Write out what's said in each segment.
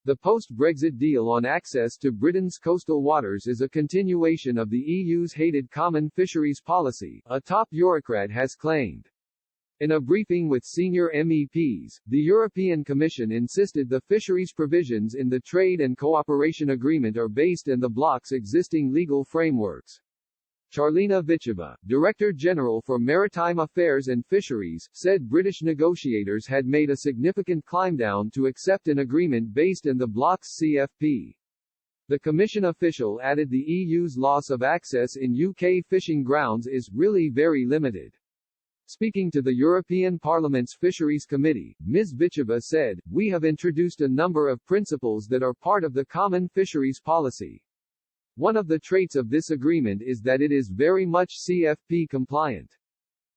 The post-Brexit deal on access to Britain's coastal waters is a continuation of the EU's hated common fisheries policy, a top bureaucrat has claimed. In a briefing with senior MEPs, the European Commission insisted the fisheries provisions in the Trade and Cooperation Agreement are based on the bloc's existing legal frameworks. Charlina Vicheva, Director General for Maritime Affairs and Fisheries, said British negotiators had made a significant climb-down to accept an agreement based on the bloc's CFP. The Commission official added the EU's loss of access in UK fishing grounds is really very limited. Speaking to the European Parliament's Fisheries Committee, Ms. Vicheva said, "We have introduced a number of principles that are part of the common fisheries policy. One of the traits of this agreement is that it is very much CFP compliant.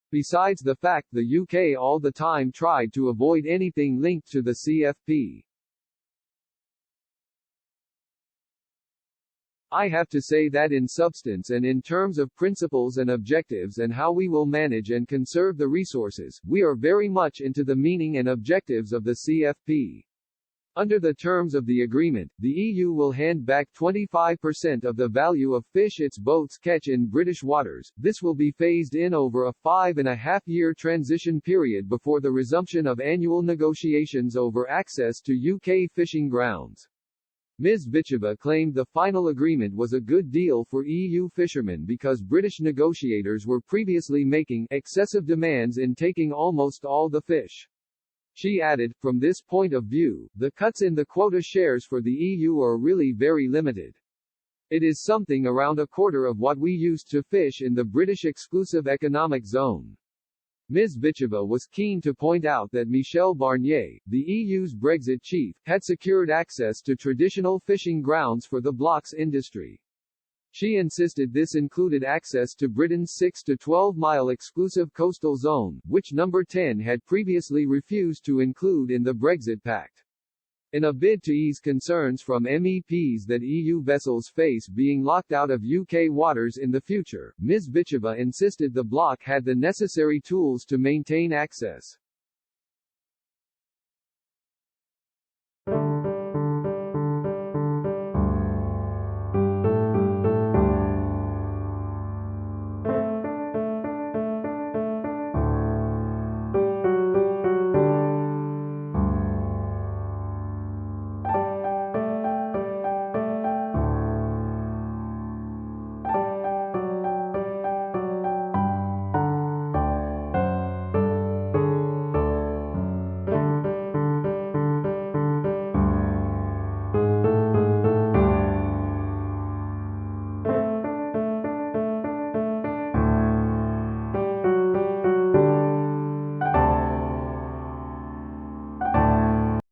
Besides the fact the UK all the time tried to avoid anything linked to the CFP. I have to say that in substance and in terms of principles and objectives and how we will manage and conserve the resources, we are very much into the meaning and objectives of the CFP. Under the terms of the agreement, the EU will hand back 25% of the value of fish its boats catch in British waters. This will be phased in over a 5.5-year transition period before the resumption of annual negotiations over access to UK fishing grounds." Ms. Vicheva claimed the final agreement was a good deal for EU fishermen because British negotiators were previously making excessive demands in taking almost all the fish. She added, "From this point of view, the cuts in the quota shares for the EU are really very limited. It is something around a quarter of what we used to fish in the British exclusive economic zone." Ms. Vicheva was keen to point out that Michel Barnier, the EU's Brexit chief, had secured access to traditional fishing grounds for the bloc's industry. She insisted this included access to Britain's 6 to 12-mile exclusive coastal zone, which Number 10 had previously refused to include in the Brexit Pact. In a bid to ease concerns from MEPs that EU vessels face being locked out of UK waters in the future, Ms. Vicheva insisted the bloc had the necessary tools to maintain access.